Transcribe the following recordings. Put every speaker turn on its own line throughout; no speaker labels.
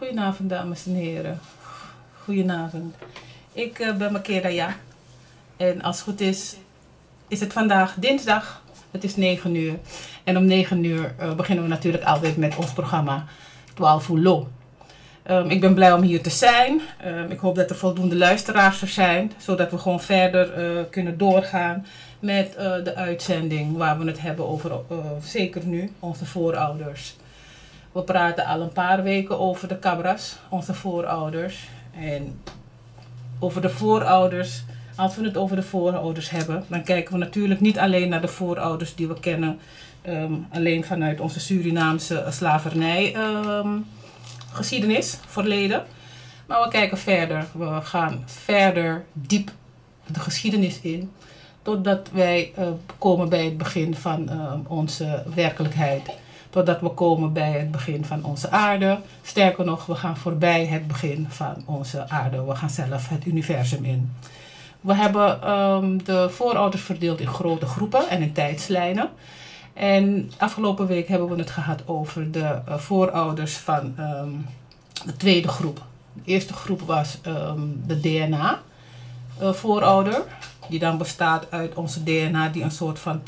Goedenavond, dames en heren. Goedenavond. Ik ben Makedaya. En als het goed is het vandaag dinsdag. Het is 9 uur. En om 9 uur beginnen we natuurlijk altijd met ons programma 12 uur Lo. Ik ben blij om hier te zijn. Ik hoop dat er voldoende luisteraars er zijn. Zodat we gewoon verder kunnen doorgaan met de uitzending waar we het hebben over, zeker nu, onze voorouders. We praten al een paar weken over de Cabras, onze voorouders. En over de voorouders, als we het over de voorouders hebben, dan kijken we natuurlijk niet alleen naar de voorouders die we kennen, alleen vanuit onze Surinaamse slavernij geschiedenis, verleden. Maar we kijken verder, we gaan verder diep de geschiedenis in, totdat wij komen bij het begin van onze werkelijkheid. Totdat we komen bij het begin van onze aarde. Sterker nog, we gaan voorbij het begin van onze aarde. We gaan zelf het universum in. We hebben de voorouders verdeeld in grote groepen en in tijdslijnen. En afgelopen week hebben we het gehad over de voorouders van de tweede groep. De eerste groep was de DNA-voorouder. Die dan bestaat uit onze DNA die een soort van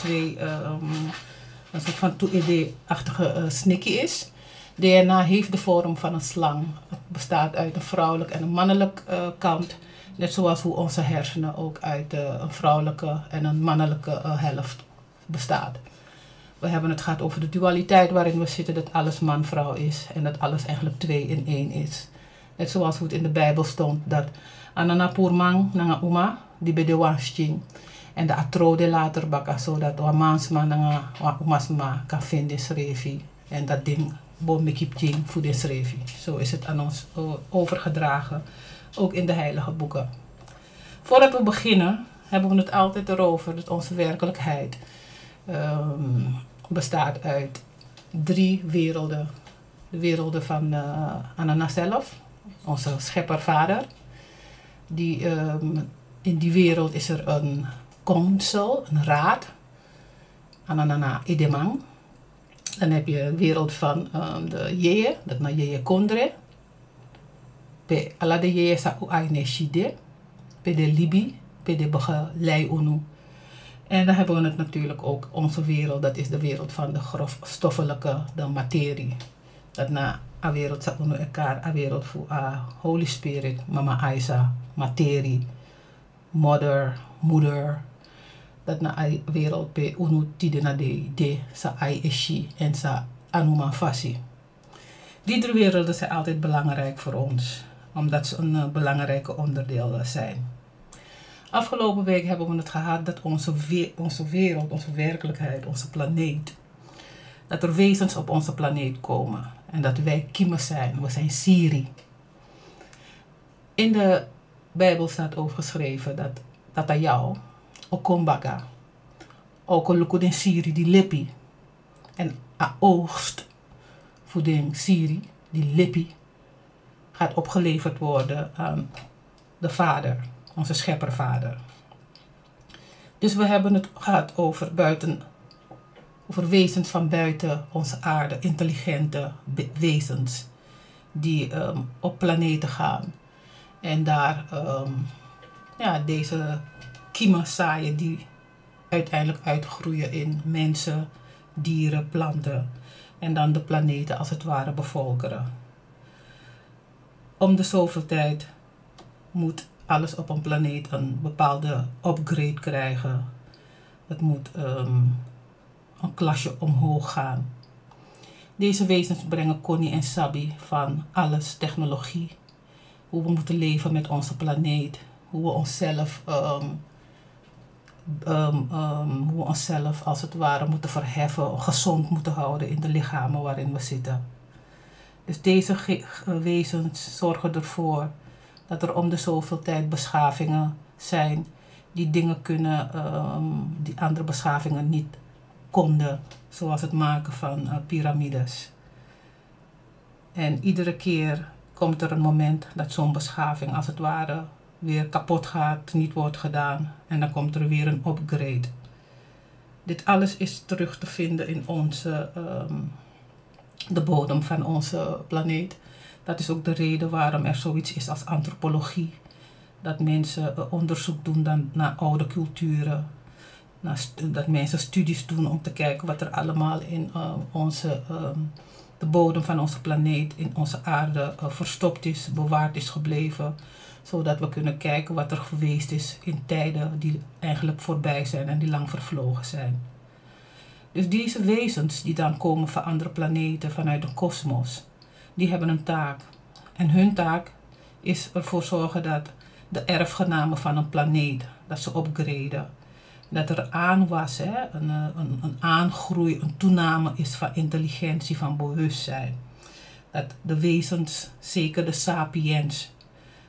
een soort van 2D-achtige snikkie is. DNA heeft de vorm van een slang. Het bestaat uit een vrouwelijk en een mannelijk kant. Net zoals hoe onze hersenen ook uit een vrouwelijke en een mannelijke helft bestaat. We hebben het gehad over de dualiteit waarin we zitten, dat alles man-vrouw is. En dat alles eigenlijk 2 in 1 is. Net zoals hoe het in de Bijbel stond dat Anana Purmang Nanga Uma, die bij de Wansting. En de atrode later bakken, zodat we mansma nanga umasma kan vinden schreefie. En dat ding bomekipting voor de schreefie. Zo is het aan ons overgedragen, ook in de heilige boeken. Voordat we beginnen, hebben we het altijd erover dat onze werkelijkheid bestaat uit 3 werelden. De werelden van Anana zelf, onze scheppervader. In die wereld is er een council, een raad, Ananana Idemang. Dan heb je de wereld van de Jeje, dat na Jeje Kondre. Pe ala de Jeje sa uaine shide, pe de Libi, pe de Begelei Unu. En dan hebben we het natuurlijk ook onze wereld, dat is de wereld van de grofstoffelijke, de materie. Dat na a wereld sa unu elkaar, a wereld voor a Holy Spirit, Mama Aisa, materie, moeder. Dat na a wereld pe unu tide na de sa ai eshi en sa anuma fasi. Die 3 werelden zijn altijd belangrijk voor ons, omdat ze een belangrijke onderdeel zijn. Afgelopen week hebben we het gehad dat onze wereld, onze werkelijkheid, onze planeet, dat er wezens op onze planeet komen en dat wij kiemen zijn, we zijn Siri. In de Bijbel staat ook geschreven dat Tata jou, Okombaga, ook een den Siri die lippie en a oogst voor den Siri die lippie gaat opgeleverd worden aan de Vader, onze scheppervader. Dus we hebben het gehad over wezens van buiten onze aarde, intelligente wezens die op planeten gaan en daar deze kiemen zaaien die uiteindelijk uitgroeien in mensen, dieren, planten en dan de planeten als het ware bevolkeren. Om de zoveel tijd moet alles op een planeet een bepaalde upgrade krijgen. Het moet een klasje omhoog gaan. Deze wezens brengen Koni en Sabi van alles, technologie, hoe we moeten leven met onze planeet, hoe we onszelf als het ware moeten verheffen, gezond moeten houden in de lichamen waarin we zitten. Dus deze wezens zorgen ervoor dat er om de zoveel tijd beschavingen zijn die dingen kunnen die andere beschavingen niet konden, zoals het maken van piramides. En iedere keer komt er een moment dat zo'n beschaving als het ware weer kapot gaat, niet wordt gedaan en dan komt er weer een upgrade. Dit alles is terug te vinden in de bodem van onze planeet. Dat is ook de reden waarom er zoiets is als antropologie. Dat mensen onderzoek doen dan naar oude culturen. Dat mensen studies doen om te kijken wat er allemaal in de bodem van onze planeet, in onze aarde verstopt is, bewaard is gebleven. Zodat we kunnen kijken wat er geweest is in tijden die eigenlijk voorbij zijn en die lang vervlogen zijn. Dus deze wezens die dan komen van andere planeten, vanuit de kosmos, die hebben een taak. En hun taak is ervoor zorgen dat de erfgenamen van een planeet, dat ze upgraden. Dat er aanwas, een aangroei, een toename is van intelligentie, van bewustzijn. Dat de wezens, zeker de sapiens,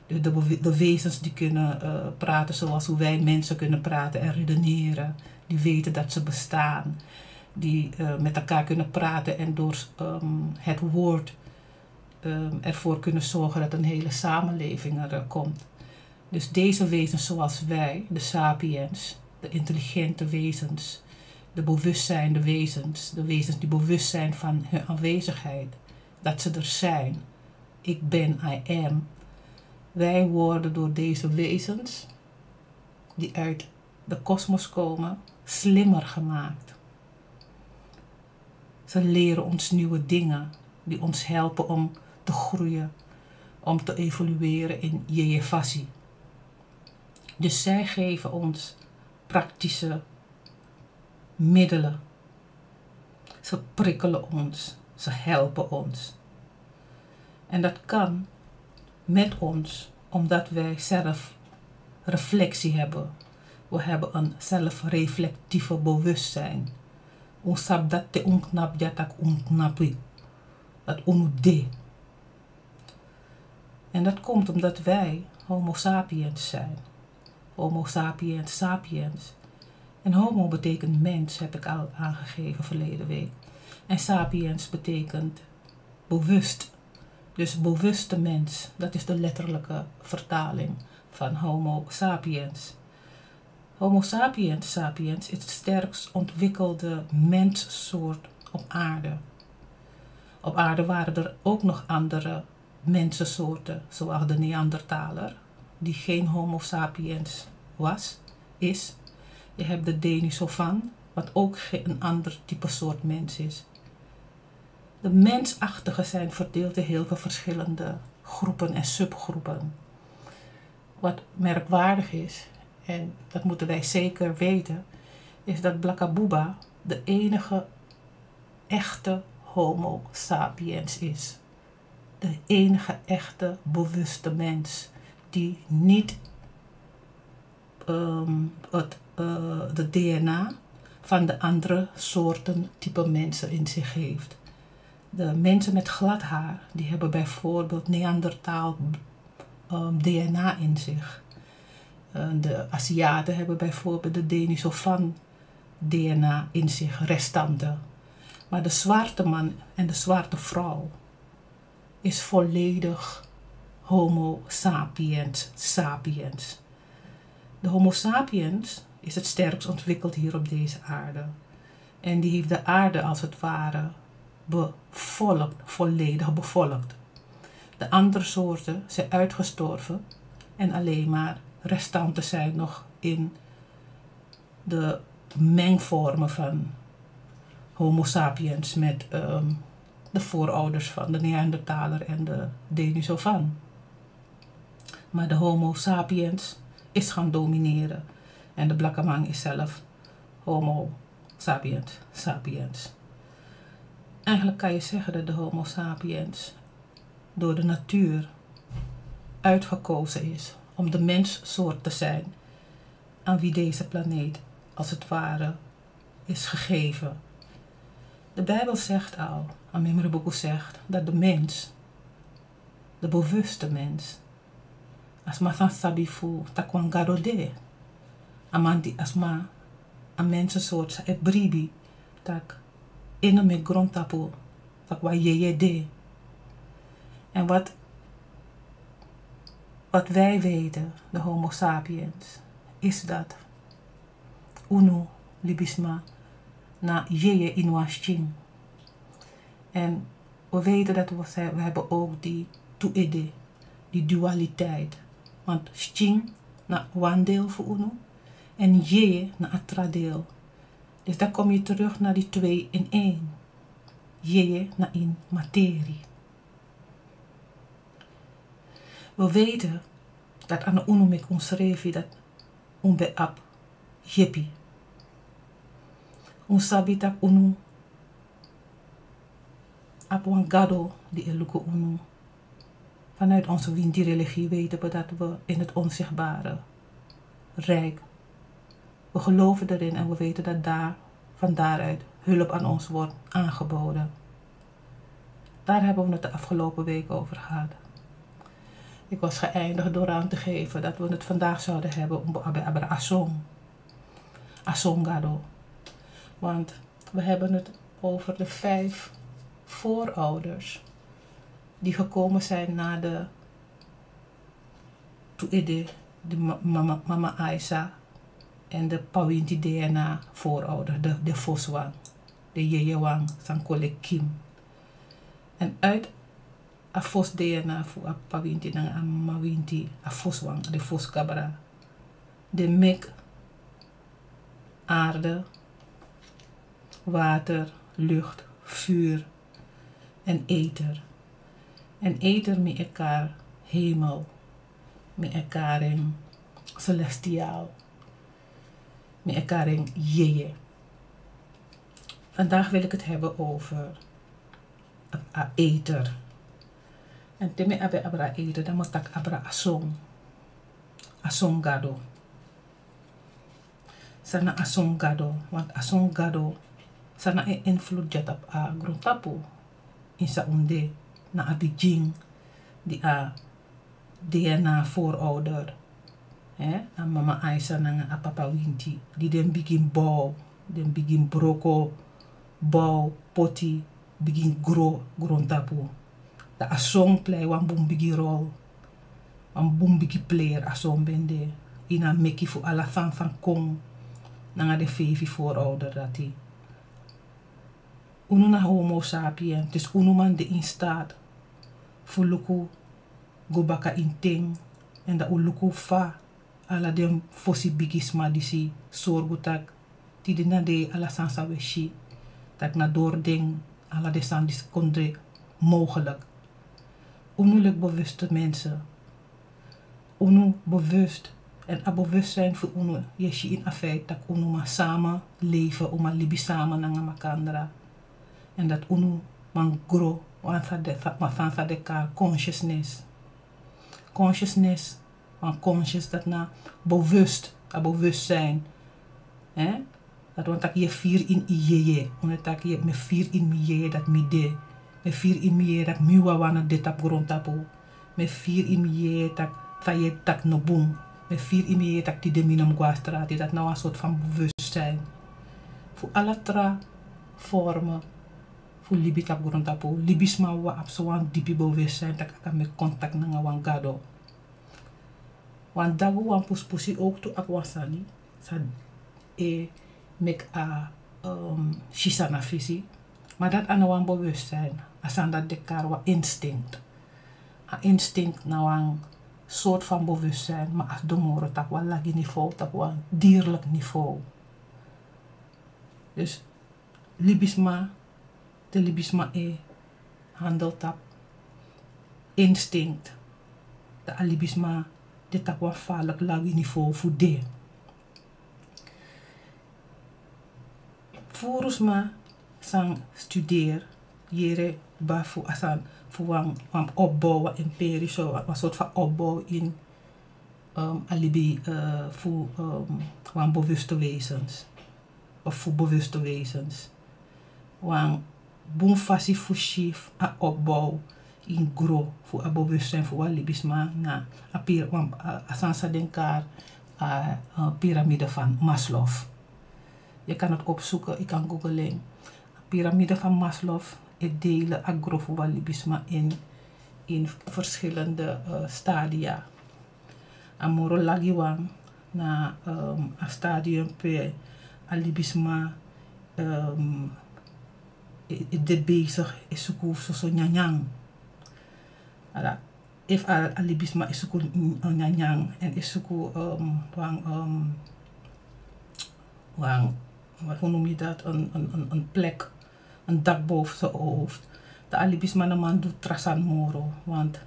de wezens die kunnen praten zoals hoe wij mensen kunnen praten en redeneren. Die weten dat ze bestaan. Die met elkaar kunnen praten en door het woord ervoor kunnen zorgen dat een hele samenleving er komt. Dus deze wezens zoals wij, de sapiens, de intelligente wezens, de bewustzijnde wezens, de wezens die bewust zijn van hun aanwezigheid, dat ze er zijn. Ik ben, I am. Wij worden door deze wezens, die uit de kosmos komen, slimmer gemaakt. Ze leren ons nieuwe dingen die ons helpen om te groeien, om te evolueren in Yeyefasi. Dus zij geven ons praktische middelen. Ze prikkelen ons, ze helpen ons. En dat kan met ons, omdat wij zelf reflectie hebben. We hebben een zelfreflectieve bewustzijn. Unsab dat te unknap jatak unknapi. Dat unude. En dat komt omdat wij homo sapiens zijn. Homo sapiens sapiens. En homo betekent mens, heb ik al aangegeven verleden week. En sapiens betekent bewust. Dus bewuste mens, dat is de letterlijke vertaling van homo sapiens. Homo sapiens sapiens is het sterkst ontwikkelde menssoort op aarde. Op aarde waren er ook nog andere mensensoorten, zoals de Neandertaler, die geen homo sapiens is. Je hebt de Denisovan, wat ook een ander type soort mens is. De mensachtigen zijn verdeeld in heel veel verschillende groepen en subgroepen. Wat merkwaardig is, en dat moeten wij zeker weten, is dat Blakabuba de enige echte homo sapiens is. De enige echte bewuste mens die niet de DNA van de andere soorten type mensen in zich heeft. De mensen met glad haar, die hebben bijvoorbeeld Neandertaal DNA in zich. De Aziaten hebben bijvoorbeeld de Denisovan DNA in zich, restanten. Maar de zwarte man en de zwarte vrouw is volledig homo sapiens sapiens. De homo sapiens is het sterkst ontwikkeld hier op deze aarde. En die heeft de aarde als het ware bevolkt, volledig bevolkt. De andere soorten zijn uitgestorven en alleen maar restanten zijn nog in de mengvormen van homo sapiens met de voorouders van de Neandertaler en de Denisovan. Maar de homo sapiens is gaan domineren en de Blakemang is zelf homo sapiens sapiens. Eigenlijk kan je zeggen dat de homo sapiens door de natuur uitgekozen is om de menssoort te zijn aan wie deze planeet als het ware is gegeven. De Bijbel zegt al, Amimrebuku zegt, dat de mens, de bewuste mens, asma san sabifu takwan garode, amanti asma, een mensensoort sa ebribi, tak ene me grondtapu, tak wa yeyede. En wat wij weten, de homo sapiens, is dat unu libisma na yeye inwasching. En we weten dat we hebben ook die tuede, die dualiteit. Want sting na one deel voor uno en je na atra deel. Dus dan kom je terug naar die 2 in 1. Je na in materie. We weten dat aan de uno mek ons revi dat unbe ap jepi. Un sabi tak unu ap wan gado die eluko unu. Vanuit onze Winti-religie weten we dat we in het onzichtbare rijk. We geloven erin en we weten dat van daaruit hulp aan ons wordt aangeboden. Daar hebben we het de afgelopen week over gehad. Ik was geëindigd door aan te geven dat we het vandaag zouden hebben om Abra Asongado. Want we hebben het over de 5 voorouders die gekomen zijn na de Tuede, de mama Aisa en de Pawinti DNA voorouder, de Foswang, de Yeyewang, Sankole Kim. En uit a Fos DNA voor a Pawinti en a Mawinti, a Foswang, de Foskabra, de mek, aarde, water, lucht, vuur en ether. En ether met elkaar hemel, met elkaar in celestiaal, met elkaar in jeje. Vandaag wil ik het hebben over ether. En teme abe abra ether, dan moet ik abra asongado. Sana asongado, want asongado sana invloed jat op a grondtapu in sa unde na abijing die a DNA voorouder. A mama Aisa na a papa Winti die den begin bouw, den begin broko, bouw, poti, begin grow grondtapu. Da asong play wan boom bigi rol, wan boom bigi player asong bende ina meki fu ala van kong na de fevi voorouder dat die. Uno na homo sapien, dus uno man de in staat voor luku go baka in ting en da uluku fa ala dem fosi bigisma disi sorgu tak ti de na de ala sansa weshi tak na doording ala de san dis kondre mogelijk. Uno bewuste mensen. Uno bewust en a bewustzijn voor uno yeshi in afeit dat uno ma samen leven, uma libi samen nanga makandra. En dat uno man grow wansa de ka consciousness. Consciousness, man conscious dat na bewust, a bewustzijn. Dat want tak je 4 in iyeye, want tak je me 4 in miye dat mi de. Me 4 in miye dat miwa wana de tap grond tapu. Me 4 in miye tak faye tak no boom. Me 4 in miye tak die de minum guastrati, dat nou een soort van bewustzijn. Voor alle tra vormen. Voor libi tap grond tapu. Libisma wa ap so wan dipi bewustzijn tak kan me contact nanga wan gado. Want dago wan puspusi ook to ap wasani. Sa mek a shisana fisi. Maar dat aan wan bewustzijn. Asan dat dekar wa instinct. A instinct na wan soort van bewustzijn. Maar as domoro tak wan lagi niveau. Tak wan dierlijk niveau. Dus libisma. De libisma handeltap. Instinct. De alibisma. De tak wan valk lagi niveau voor de. Furusma sang studeer jere ba fu asan fu wan opbouw wan imperie zo een soort van opbouw in alibi fu wan bewuste wezens of fu bewuste wezens wan boom fasi fu shift a opbouw in gro fu a bewustzijn fu wan libisma na a wan asan sa denkar a piramide van Maslow. Je kan het opzoeken, ik kan googlen. Piramide van Maslow, het delen agrofobalisme in verschillende stadia. Amoro lagiwang na a stadium pe alibisma het bezig is zoeken zo nyanyang. if alibisma is suku nyanyang en is suku hoe noem je dat, een plek, een dak boven zijn hoofd. De alibisma naman doet trasan moro, want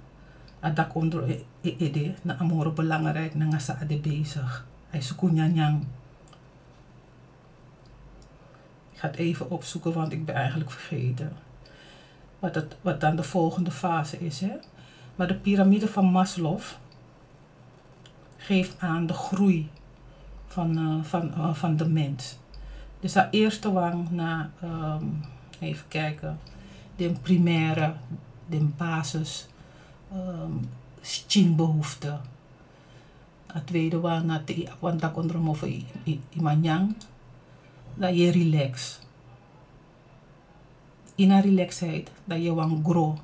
het dak onder ede na amoro belangrijk na nga sa ade bezig. Hij suku nyanyang. Ik ga het even opzoeken, want ik ben eigenlijk vergeten wat dan de volgende fase is. Hè? Maar de piramide van Maslow geeft aan de groei van de mens. Dus dat eerste wang na, even kijken, de primaire, de basis, behoefte. Het tweede wang na te wantak onder hem over imanyang, dat je relax. In een relaxheid, dat je wang grow,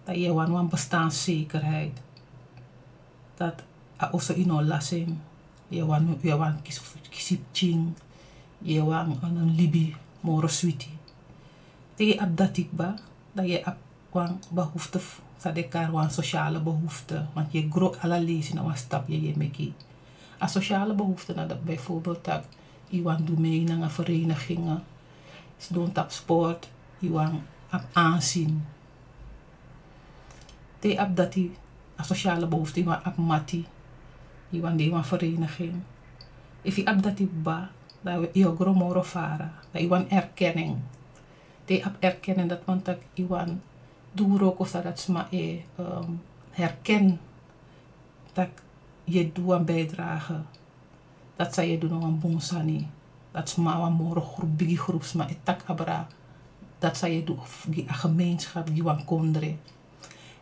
dat je wang bestaanszekerheid, dat also ino lasing, je wang kisip ching, je wang een libi moro sweetie. Te abdatik ba, dat je wang behoefte, sadekar wang sociale behoefte, want je grow alla lezen na stap je meki. A sociale behoefte, na dat bijvoorbeeld dat iwan doe mee naar verenigingen, doen op sport, iwan op aanzien. Te abdati, a sociale behoefte, iwan op mati, iwan de iwan vereniging. If je abdati ba, dat je grow moro fara, dat iwan erkenning. Te ab erkennen dat want dat iwan doe roko dat sma herken dat je doe een bijdrage. Dat zij je doen een bonsani. Dat sma een moro groep, bigi groep sma etak abra. Dat zij je doen een gemeenschap, die wan kondre.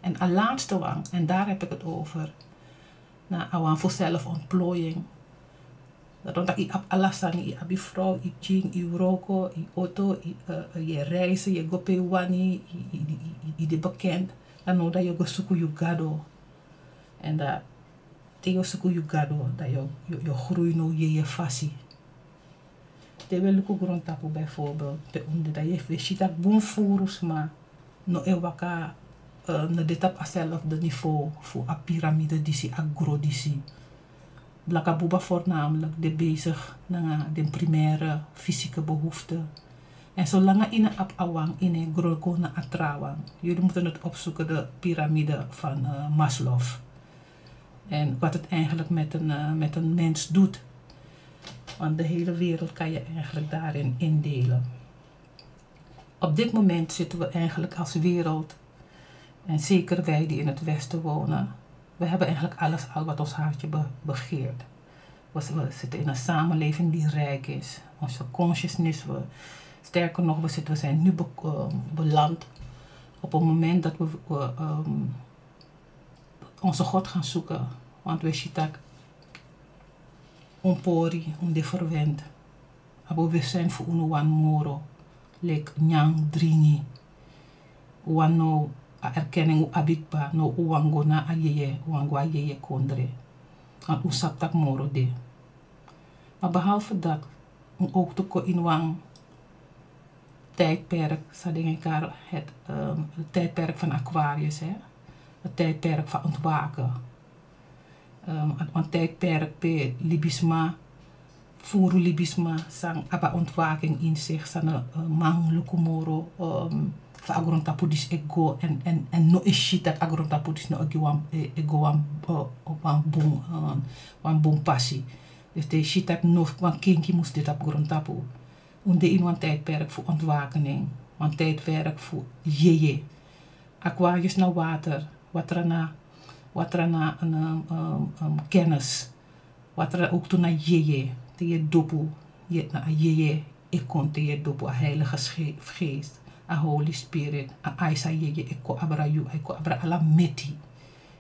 En een laatste wang, en daar heb ik het over, na awan voor zelfontplooiing. Dat omdat ik ab alasani, ik abi vrouw, ik ching, ik roko, ik auto, je reizen, je gope wani, je de bekend. Dan nou dat je go suku je gado. En dat tegen suku je gado, dat je groei nou je fasie. Terwijl ik ook rond tapu bijvoorbeeld, dat je weet dat boomvoerers maar no ewaka na dit op hetzelfde niveau voor een piramide die si agro die si. Blaka buba voornamelijk de bezig naar de primaire fysieke behoeften. En zolang in een awang in een groko na atrawang. Jullie moeten het opzoeken, de piramide van Maslow. En wat het eigenlijk met een mens doet. Want de hele wereld kan je eigenlijk daarin indelen. Op dit moment zitten we eigenlijk als wereld, en zeker wij die in het Westen wonen, we hebben eigenlijk alles al wat ons hartje begeert. We zitten in een samenleving die rijk is. Onze consciousness, sterker nog, we zijn nu beland op het moment dat we onze God gaan zoeken. Want we zitten ompori, de verwend. We zijn voor een moro, lek nyang drini. Wano erkenning abikba no uwango na ayeye, uwango ayeye kondre. En usaptak moro de. Maar behalve dat, ook te in wang tijdperk, het tijdperk van Aquarius, hè? Het tijdperk van ontwaken. Een tijdperk bij Libisma, Furu Libisma, sang aba ontwaking in zich, sang mang lukumoro, van agrontapudis ego en no ishit dat agrontapudis no ego wan boom passie. Dus de shit dat no wan kinky moest dit op grondtapu. Onde in een tijdperk voor ontwakening, een tijdperk voor jeje. Aquarius naar water, water na kennis, water ook toen naar jeje, te je dopu, je na jeje, ik kon te je dopu, a heilige geest, a Holy Spirit, a Aisa jeje, ik ko abra you, ik ko abra ala meti,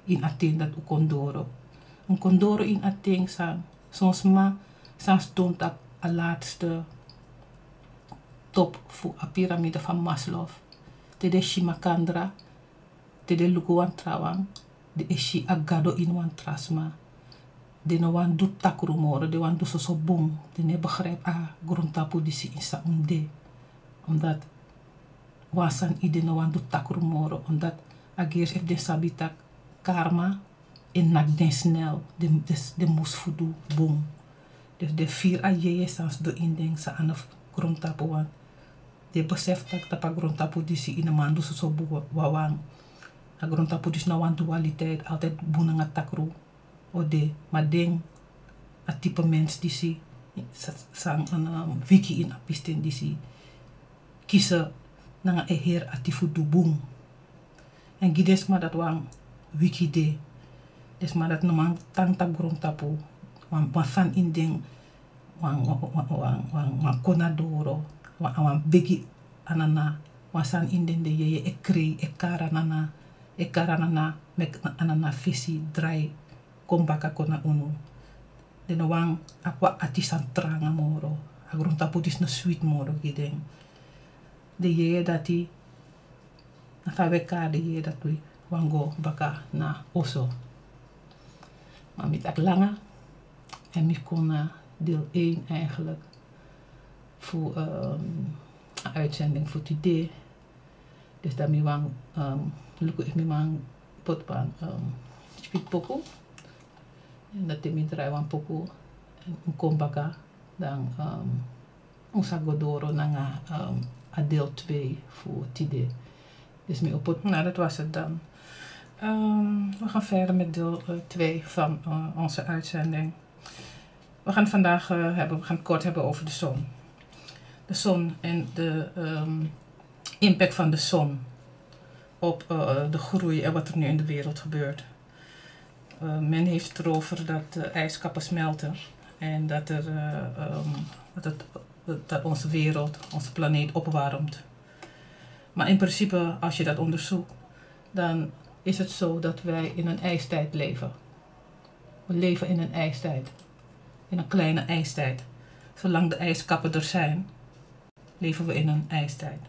in Aten dat u kondoro. Een kondoro in Aten sang, soms ma, sang stond op a laatste top voor a piramide van Maslow. Te de Shimakandra, te de Luguan Trawang, de eshi agado in wan trasma. De no wan doet takrumoro, de wan doet so boom. De ne begrijp grondtapu disi insa unde. Omdat wasan ide no wan doet takrumoro, omdat ageers heeft de sabitak karma in nak den snel de moes fudu boom. Dus de 4 ajeje sans do inding sa anaf grondtapu wan. De besef tak tapa grondtapu disi in een man dus zo wawang. A grondtapu dus na wan dualiteit altijd boenanga takru. O de, maar ding a type mens disi sang een wiki in apisten disi kiezen nanga e heer ati fudu boom. En gides maar dat wang wiki de. Dus maar dat nomang tang tap grondtapu. Wan fan in ding wan konadoro. Wan begi anana. Wan san in ding de ye e krei e karanana. E karanana mek anana visi dry kombaka kona unu. De no wang aqua atisan tranga moro. A grondtapu dis na sweet moro gideng. De ye dati na fabeka de ye datui wango baka na oso. Maar met ik langer en ik kon deel 1 eigenlijk voor een uitzending voor het idee. Dus daarmee wang lukken ik me man potpan spit poco en dat ik me draai wan poco en een kombaka dan ons godoro nanga a deel 2 voor het idee. Dus me op het, nou dat was het dan. We gaan verder met deel 2 van onze uitzending. We gaan vandaag we gaan kort hebben over de zon. De zon en de impact van de zon op de groei en wat er nu in de wereld gebeurt. Men heeft het erover dat ijskappen smelten en dat onze wereld, onze planeet opwarmt. Maar in principe, als je dat onderzoekt, dan is het zo dat wij in een ijstijd leven. We leven in een ijstijd. In een kleine ijstijd. Zolang de ijskappen er zijn, leven we in een ijstijd.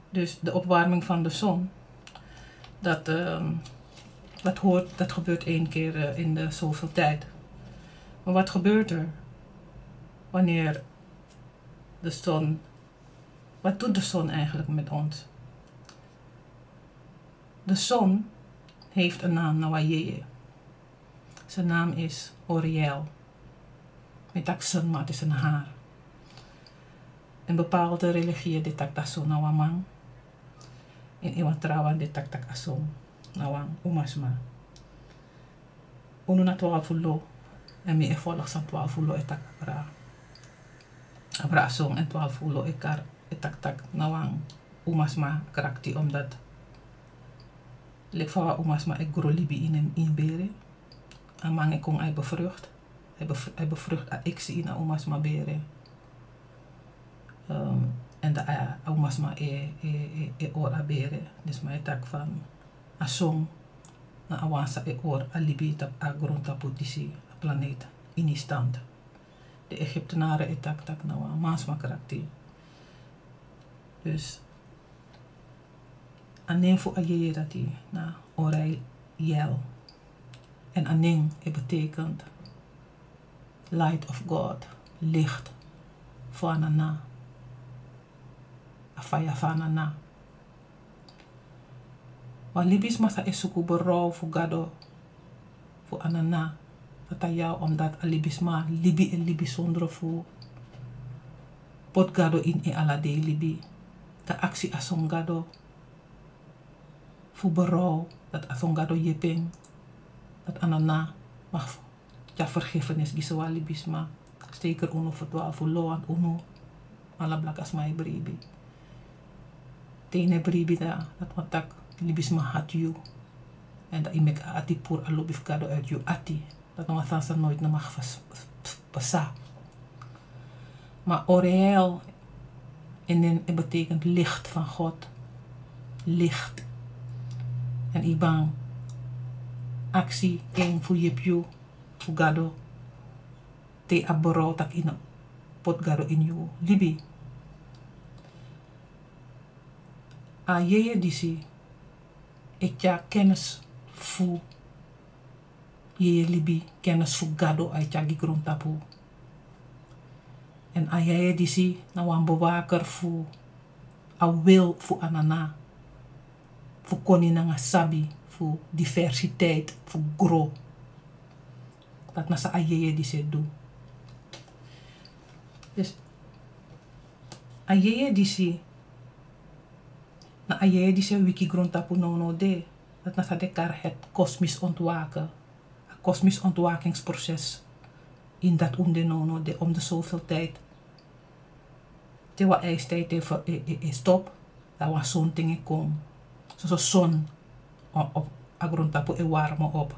Dus de opwarming van de zon, dat gebeurt 1 keer in de zoveel tijd. Maar wat gebeurt er wanneer de zon, wat doet de zon eigenlijk met ons? De zon heeft een naam, Nawayeye. Zijn naam is Oriel. Met aksen, maar het is een haar. In bepaalde religieën dit tak taso nawamang. In iwatrawan dit tak asom nawang umasma. Unu na 12 ulo. En mi volg san 12 ulo etak abra asong en 12 ulo ekar etak nawang umasma karakti omdat lekfawa umasma ek grolibi in bere. Amang ek kong ay bevrucht. Hij bevrucht aiksi in umasma bere. En de umasma ora bere. Dus mij tak van asong na awansa or alibi tap agrondtapu disi planeet in stand. De Egyptenaren etak na masma karakti. Dus anen fu ayeye dati na orai yel. En aning betekent light of God, licht voor anana. Afaya fanana. Wan libis masa esuku berouw voor gado voor anana. Dat jou omdat alibisma libi en libi zonder voor pot gado in alade libi. De actie asongado voor berouw dat asongado jeping. Dat anana mag ja vergiffenis giswa libisma. Steker uno voor 12 ulo uno ala blakas mai bribi. Tene bribi da dat watak libisma hat you. En dat imek ati pur alubif gado uit you ati. Dat nog wat nooit naar mag pasa. Maar Oriel in betekent licht van God. Licht. En ibang actie eng voor jepju voor gado. Te aboro tak in pot gado in you libi. A yeye disi ekja kennis voor je libi kennis voor gado uit jagi grondtapu. En ayaye disi na wan bewaker voor a wil voor anana. Voor konina nga sabi voor diversiteit, voor grow. Dat nasa ayeye die ze doen. Dus ayeye die ze, na ayeye die ze wiki grondtapu no de, dat nasa dekar het kosmisch ontwaken, een kosmisch ontwakingsproces in dat de no de om de zoveel tijd. Tewa ijstijd even stop, dat was zo'n dingen kom. Zoals zon op a grondtapu warmen op.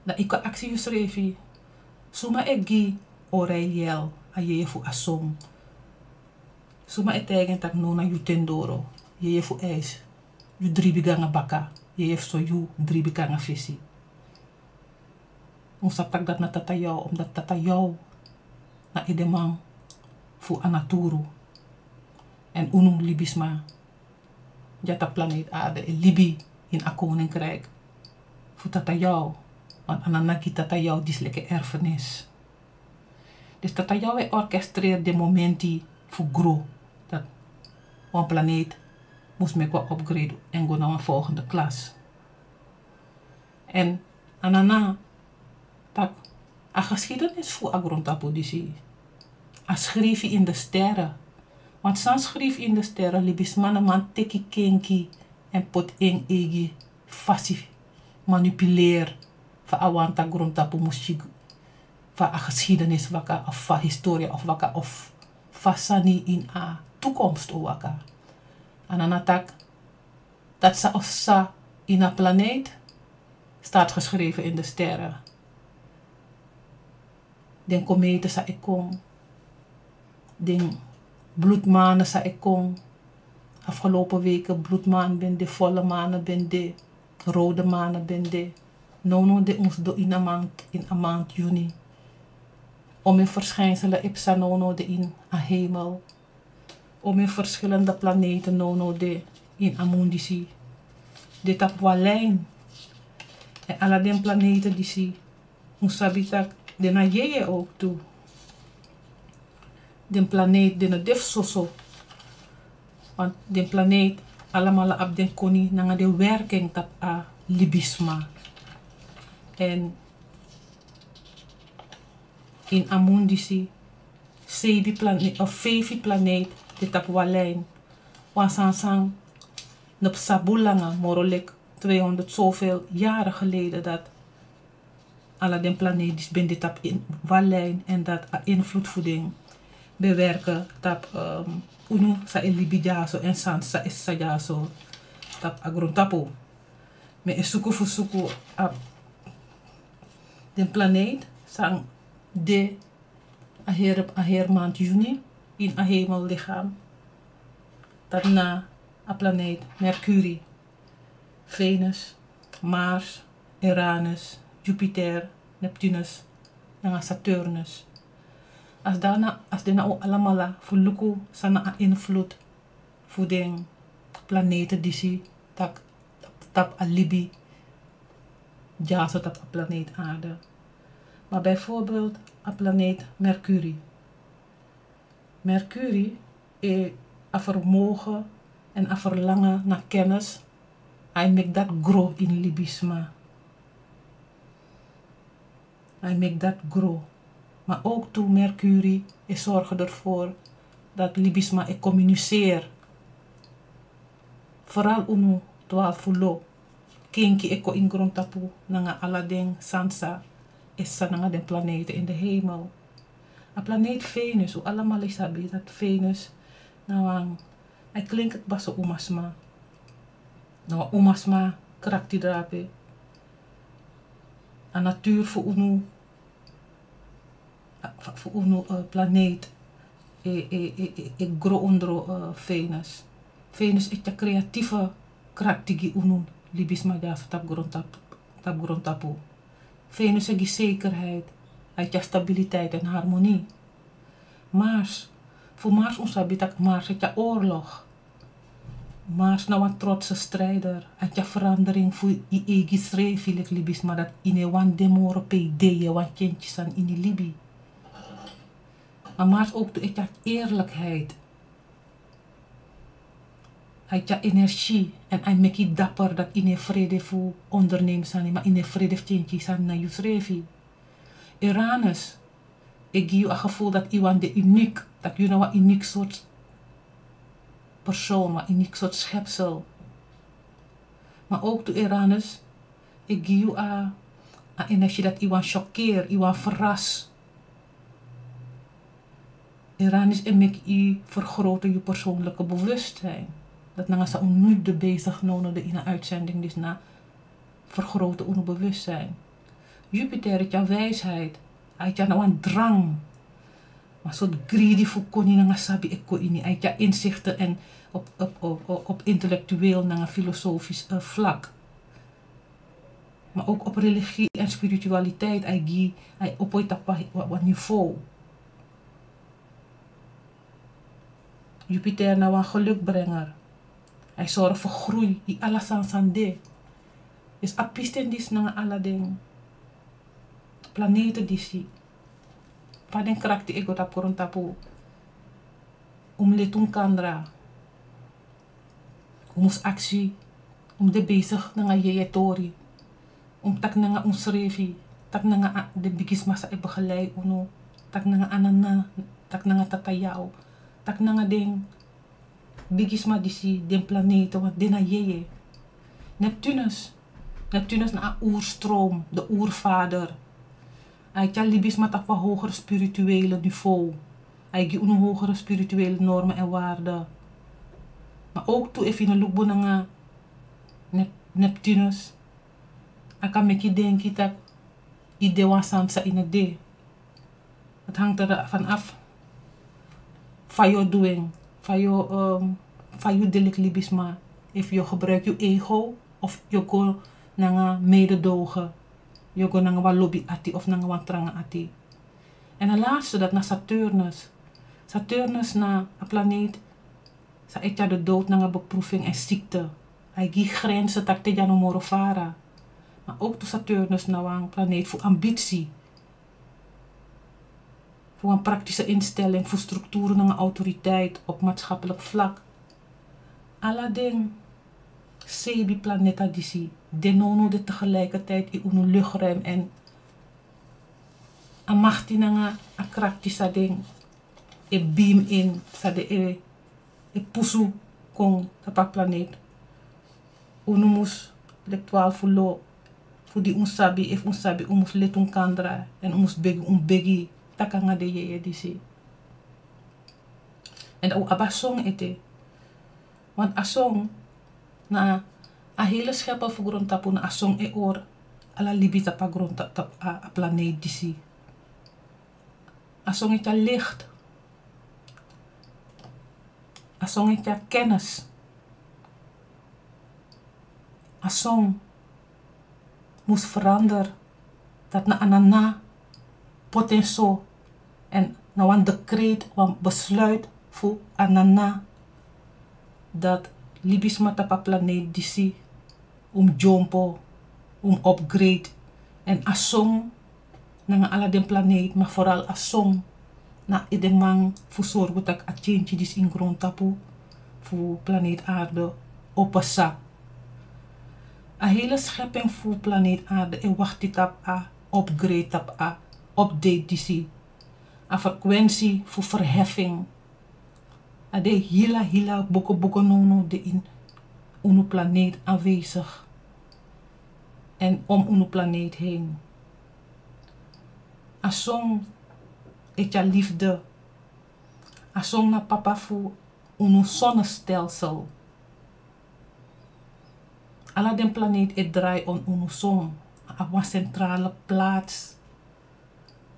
Dat ik actie schreef, suma egi oreliel a je fu asom. Suma etegen tak nona jutendoro, je fu ijs, ju dribiganga baka, je heeft zo ju dribiganga visi. Moest tak dat na tata jou, omdat tata jou na edemang fu anaturu. En unung libisma, jata planeet aarde, libi in a koninkrijk. Fu tata jou. Want ananaki tata jou is lekker erfenis. Dus tata jou orchestreert de momenti voor grow. Dat een planeet moest me qua upgrade en go naar een volgende klas. En anana tak a geschiedenis voor a grondtapu disi. A schreef in de sterren. Want sans schreef in de sterren libis man teki kenki en pot eng egi fasi manipuleer. Van awanta grondtapu mushig van a geschiedenis waka of van historie of waka of fasani in a toekomst o waka. Ananatak dat sa of sa in a planeet staat geschreven in de sterren. Den kometen sa ikong, den bloedmanen sa ikong. Afgelopen weken bloedmaan ben de, volle manen ben de, rode manen ben de. No de ons do in a maand juni. Om in verschijnselen ipsa no de in a hemel. Om in verschillende planeten no de in a mundisi. Dit op walijn. En alle den planeten die zie. Ons sabitak de na je ook toe. Den planeet de na def soso. Want den planeet allemaal op den koni na de werking tap a libisma. En in amundisi, sebi planeet of fevi planeet, dit op walijn. Wasansang, nop sabulanga, morolek 200 zoveel jaren geleden dat alle den planeet ben dit op in walijn en dat invloedvoeding bewerken tap unu sa elibijaso en sans sa essajaso tap agrondtapu. Me esuku fusuku ap den planeet sang de a heer maand juni in a hemellichaam. Daarna a planeet Mercurie, Venus, Mars, Uranus, Jupiter, Neptunus en Saturnus. Als de nou allemaal voor luku sana a invloed voor de planeten die zie tap a libi jaso tap a planeet aarde. Maar bijvoorbeeld a planeet Mercurie. Mercurie is a vermogen en a verlangen naar kennis. Hij maakt dat grow in libisma. Hij maakt dat grow. Maar ook toe Mercurie is zorgen ervoor dat libisma ik communiceer. Vooral unu 12 fulo. Kinki eko in grondtapu nanga alading sansa is sa nanga den planeten in de hemel. A planeet Venus, hoe allemaal is dat Venus. Nou, hij klinkt het baso umasma. Nou, umasma krakti drape. A natuur voor unu planeet ik grow onder Venus. Venus is de creatieve kracht die unu libisma jas tap grondtapu. Venus is zekerheid, uit stabiliteit en harmonie. Mars, voor Mars ons habitat Mars is je oorlog. Mars nou een trotse strijder, uit je verandering voor je eigen schreef libisma dat in een wan demoro pd je wan kindjes aan in die Libi. Maar Mars ook de eerlijkheid. Hij ja energie en hij maakt je dapper dat in vrede voor ondernemers zijn, maar in vrede tintje zijn naar Yusrevi. Uranus, ik geef je een gevoel dat iemand de uniek, dat je nou een uniek soort persoon, een uniek soort schepsel. Maar ook de Uranus, ik geef je een energie dat iemand choqueert, iemand verrast. Uranus en maakt je vergroten je persoonlijke bewustzijn. Dat na sa nu de bezig nodig in een uitzending dus na vergroten onbewustzijn. Jupiter heeft jouw wijsheid. Hij heeft nou een drang. Maar soort greedy voor kon je sabi eko ini. Hij heeft inzichten en op intellectueel naar een filosofisch vlak. Maar ook op religie en spiritualiteit. Hij op wat niveau. Jupiter nou een gelukbrenger. Hij zorgt voor groei. Die alasan sande. Dus apisten dis na alla den planeten disi. Vaden krakti ego tap koron tapu. Letun kandra. Mus actie. De bezig na je tori. Tak na ons revi. Tak na de bigis masa e begeleid uno. Tak na anana. Tak na tatayao. Tak na den bigis ma disi den planeten wat den na je. Neptunus. Neptunus na oerstroom, de oervader. Hij kan libis met een hoger spirituele niveau. Hij geeft een hogere spirituele normen en waarden. Maar ook toe even een look naar Neptunus. Hij kan met je denken dat idee was samsa in het de. Het hangt er vanaf van je doing, van je delik libis maar. Of je gebruikt je ego of je go nanga mededogen. Je go nanga wa lobby ati of nanga wa tranga ati. En de laatste dat naar Saturnus. Saturnus na een planeet. Sa etja de dood nanga beproeving en ziekte. Hij geeft grenzen tak te jano morofara. Maar ook de Saturnus nou een planeet voor ambitie. Voor een praktische instelling, voor structuren en autoriteit op maatschappelijk vlak. Allading. Sebi planeta disi. Denono de tegelijkertijd in een luchtruim en amachti nanga akrakti sa ding e beam in sa de e pusu kong tapa planeet. Unumus de 12 lo voor die unsabi if unsabi umus letun kandra en umus begi takanga de ye disi. En o abasong ete. Want asong na a hele scheppel voor grond tapu na asong e or ala libi tapa grond tap a planeet disi. Asong het licht. Asong het kennis. Asong moest veranderen. Dat na anana potentieel en nou een decreet, een besluit voor anana dat libis matapa planeet disi jompo, upgrade en asong na ala den planeet, maar vooral asong na edemang voor zorgen dat a change dis in grond tapu voor planeet aarde opasa. A hele schepping voor planeet aarde en wacht dit op a upgrade op a update disi. A frequentie voor verheffing. A de hila boko nono de in unu planeet aanwezig. En om unu planeet heen. Asong etja liefde. Asong na papa voor unu zonnestelsel. Alla den planeet het draai on unu zon. Op een centrale plaats.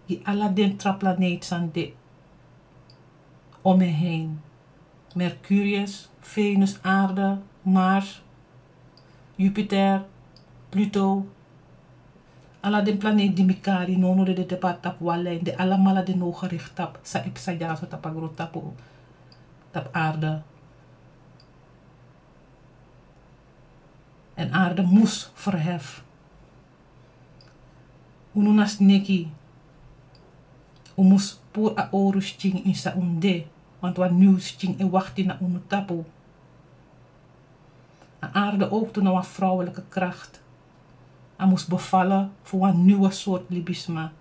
Die alla den traplaneet zijn de om me heen. Mercurius, Venus, Aarde, Mars, Jupiter, Pluto. Alla den planeet die mikari nono de debat tap walen de allemaal de no gericht tap sa ipsa jaso tap agro tap aarde. En aarde moest verhef. Ununas neki. Moest pour a orus ching in sa unde. Want wat nieuws ching e wachti na unu tapu. De aarde ook toen een vrouwelijke kracht. Hij moest bevallen voor een nieuwe soort libisma.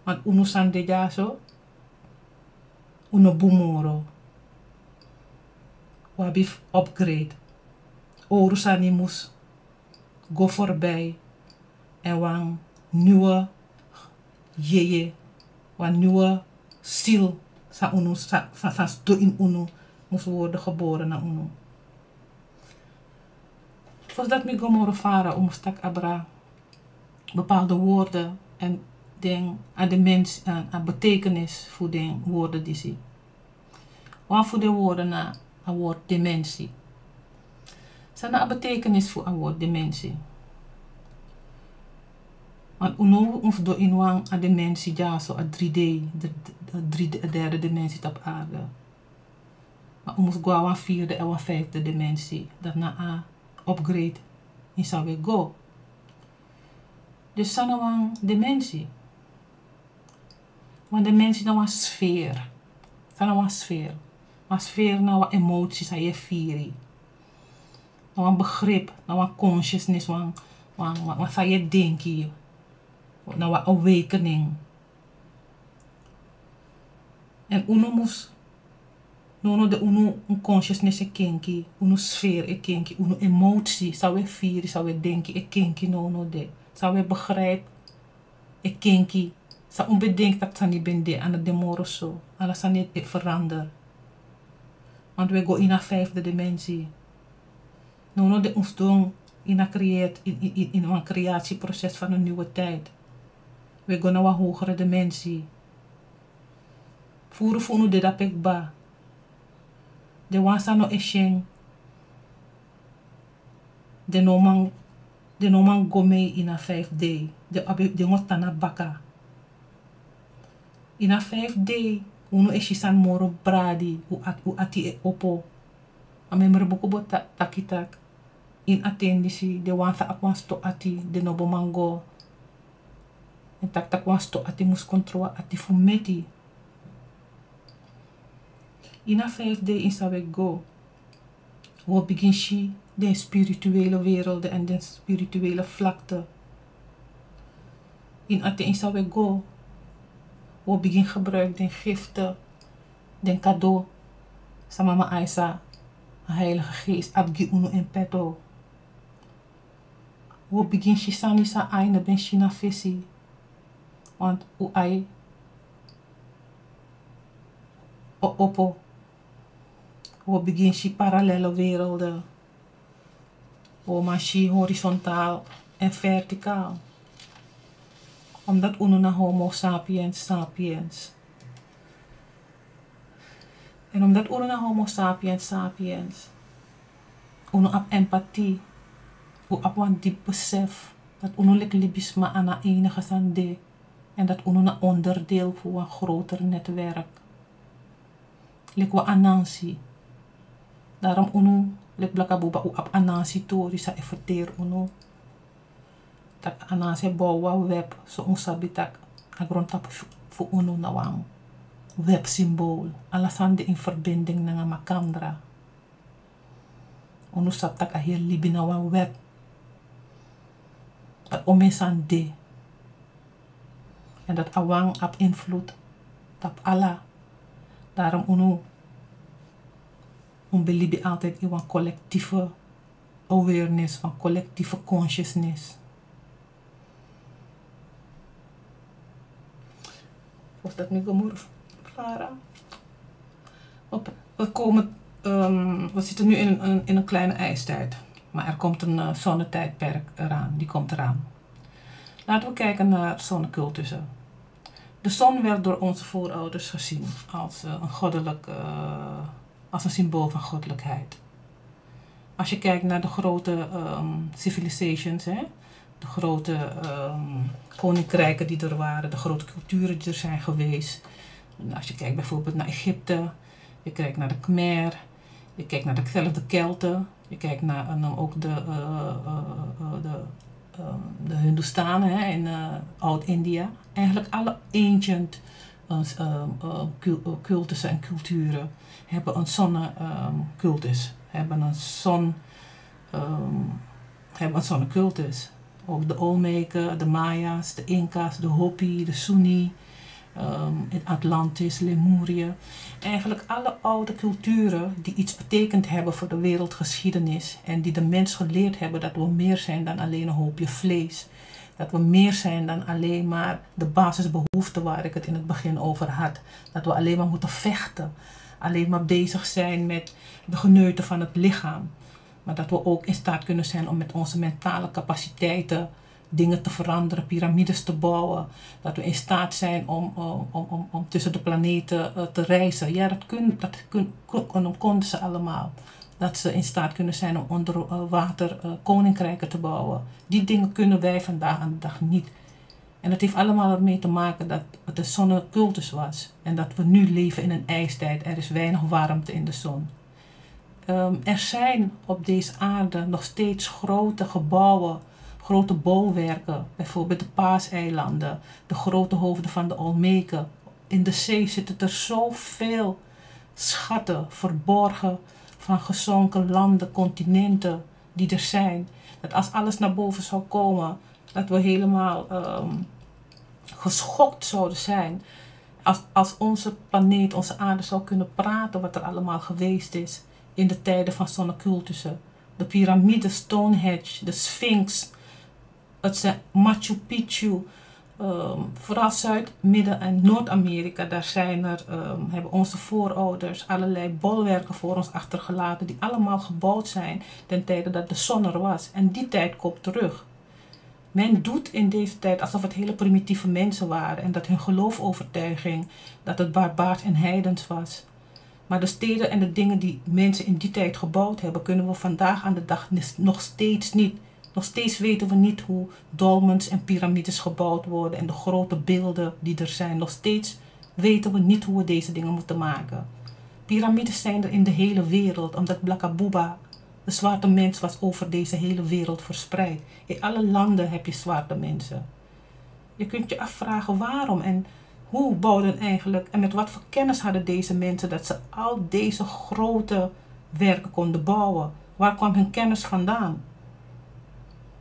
Want uno san de jaso, uno bumoro. Wabif upgrade. Orusani moest go voorbij. En wan nieuwe jeje, wan nieuwe ziel sa uno sa do in uno moest worden geboren na uno. Voordat ik gomoro varen om stak abra bepaalde woorden en denk aan de mens aan betekenis voor de woorden die zie. Wat voor de woorden na een woord dementie. Zijn een betekenis voor een woord dementie. Want uno ons do in wang a dimensie ja zo a 3D, de derde dimensie op aarde. Maar ons go aan vierde en vijfde dimensie, dat na a upgrade in zou we go. Dus sana wang dimensie. Want dimensie nou een sfeer. Sana wang sfeer. Maar sfeer nou wat emoties aan je vieri. Nou een begrip, nou een consciousness, wat zou je denken. Nou een awakening. En uno moest de uno een consciousness e kinky, uno sfeer e kinky, uno emotie, zou we vieren, zou we denken e kinky no de. Zou we begrijpen e kinky. Zou onbedenkt dat ze niet ben de aan het demoro zo. Alles zal niet veranderen. Want we gaan in een vijfde dimensie. No de ons doen in een creatieproces van een nieuwe tijd. We gaan naar een hogere dimensie. Voeren voor de dat ik ba. De wansa no esheng. De noman go mee in een 5D. De ngotana baka. In een 5D. Uno eshisan moro bradi. U ati e opo. Amemre buku bo takitak. In attendisi. De wansa apwan sto ati. De nobo mango. En tak wan sto ati mus controle ati fumeti. In een 5D in sawe go. We begin de spirituele werelden en de spirituele vlakte. In ati in sawe go. We begin gebruik den giften, den cadeau. Sa mama Aisa, heilige geest, abgi uno in petto. We begin shisani sa aina ben shina fesi. Want u ai opo. We begin shi parallele werelden. We maar shi horizontaal en verticaal. Omdat uno na homo sapiens sapiens. En omdat uno na homo sapiens sapiens. Uno op empathie. U op een diep besef. Dat uno lek libisma aan een enige sande. En dat uno na onderdeel voor een groter netwerk. Lek wa anansi. Daarom uno lek blakabuba u op anansi tori sa efforteer uno. Tak anansi bawa web so unsabitak agrondtap voor uno na wang web symbool. Alasande in verbinding na makandra. Uno saptak ahir libi na wang web. Dat omesande. En dat awang ap invloed tap ala. Daarom uno belibi altijd in een collectieve awareness, van collectieve consciousness. Was dat nu gemoerd, Farah? We zitten nu in een kleine ijstijd. Maar er komt een zonnetijdperk eraan. Die komt eraan. Laten we kijken naar zonnecultussen. De zon werd door onze voorouders gezien als als een symbool van goddelijkheid. Als je kijkt naar de grote civilizations, de grote koninkrijken die er waren, de grote culturen die er zijn geweest. Als je kijkt bijvoorbeeld naar Egypte, je kijkt naar de Khmer, je kijkt naar dezelfde Kelten, je kijkt naar ook de Hindoestanen in Oud-India. Eigenlijk alle ancient cultussen en culturen hebben een zonnecultus, hebben een hebben een zonnecultus. Ook de Olmeken, de Maya's, de Inca's, de Hopi, de Sunni, in Atlantis, Lemurië. Eigenlijk alle oude culturen die iets betekend hebben voor de wereldgeschiedenis en die de mens geleerd hebben dat we meer zijn dan alleen een hoopje vlees. Dat we meer zijn dan alleen maar de basisbehoeften waar ik het in het begin over had. Dat we alleen maar moeten vechten. Alleen maar bezig zijn met de geneuten van het lichaam. Maar dat we ook in staat kunnen zijn om met onze mentale capaciteiten dingen te veranderen, piramides te bouwen. Dat we in staat zijn om tussen de planeten te reizen. Ja, dat konden ze allemaal. Dat ze in staat kunnen zijn om onder water koninkrijken te bouwen. Die dingen kunnen wij vandaag aan de dag niet. En dat heeft allemaal ermee te maken dat het een zonnecultus was. En dat we nu leven in een ijstijd. Er is weinig warmte in de zon. Er zijn op deze aarde nog steeds grote gebouwen, grote bolwerken. Bijvoorbeeld de Paaseilanden, de grote hoofden van de Olmeken. In de zee zitten er zoveel schatten verborgen van gezonken landen, continenten die er zijn. Dat als alles naar boven zou komen, dat we helemaal geschokt zouden zijn. Als onze planeet, onze aarde zou kunnen praten wat er allemaal geweest is in de tijden van zonnecultussen. De piramide, Stonehenge, de Sphinx, het Machu Picchu. Vooral Zuid-, Midden- en Noord-Amerika, daar hebben onze voorouders allerlei bolwerken voor ons achtergelaten die allemaal gebouwd zijn ten tijde dat de zon er was. En die tijd komt terug. Men doet in deze tijd alsof het hele primitieve mensen waren en dat hun geloofovertuiging, dat het barbaars en heidens was. Maar de steden en de dingen die mensen in die tijd gebouwd hebben, kunnen we vandaag aan de dag nog steeds niet. Nog steeds weten we niet hoe dolmens en piramides gebouwd worden en de grote beelden die er zijn. Nog steeds weten we niet hoe we deze dingen moeten maken. Piramides zijn er in de hele wereld, omdat Blakabuba, de zwarte mens, was over deze hele wereld verspreid. In alle landen heb je zwarte mensen. Je kunt je afvragen waarom en hoe bouwden eigenlijk en met wat voor kennis hadden deze mensen dat ze al deze grote werken konden bouwen. Waar kwam hun kennis vandaan?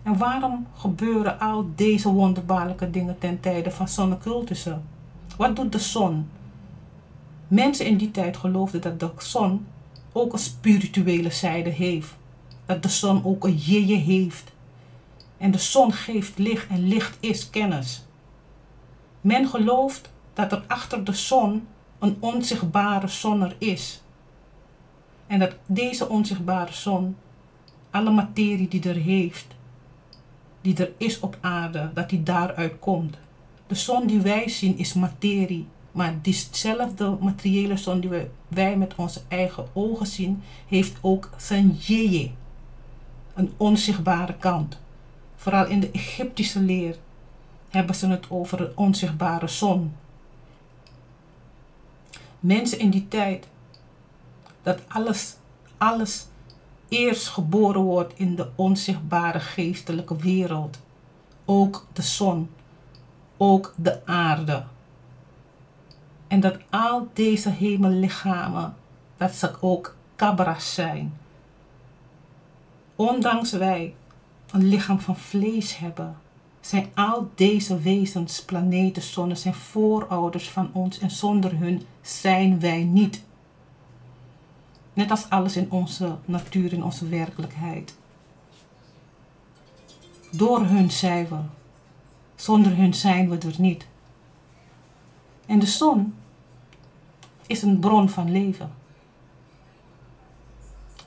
En waarom gebeuren al deze wonderbaarlijke dingen ten tijde van zonnecultussen? Wat doet de zon? Mensen in die tijd geloofden dat de zon ook een spirituele zijde heeft. Dat de zon ook een jeje heeft. En de zon geeft licht en licht is kennis. Men gelooft dat er achter de zon een onzichtbare zon er is. En dat deze onzichtbare zon alle materie die er heeft, die er is op aarde, dat die daaruit komt. De zon die wij zien is materie, maar diezelfde materiële zon die wij met onze eigen ogen zien, heeft ook zijn jeje, een onzichtbare kant. Vooral in de Egyptische leer hebben ze het over een onzichtbare zon. Mensen in die tijd, dat alles eerst geboren wordt in de onzichtbare geestelijke wereld. Ook de zon, ook de aarde. En dat al deze hemellichamen, dat ze ook kabras zijn. Ondanks wij een lichaam van vlees hebben, zijn al deze wezens, planeten, zonnen, zijn voorouders van ons en zonder hun zijn wij niet. Net als alles in onze natuur, in onze werkelijkheid. Door hun zijn we. Zonder hun zijn we er niet. En de zon is een bron van leven.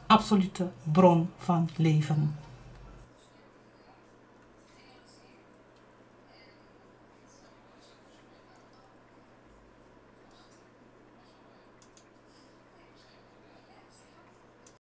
Absolute bron van leven.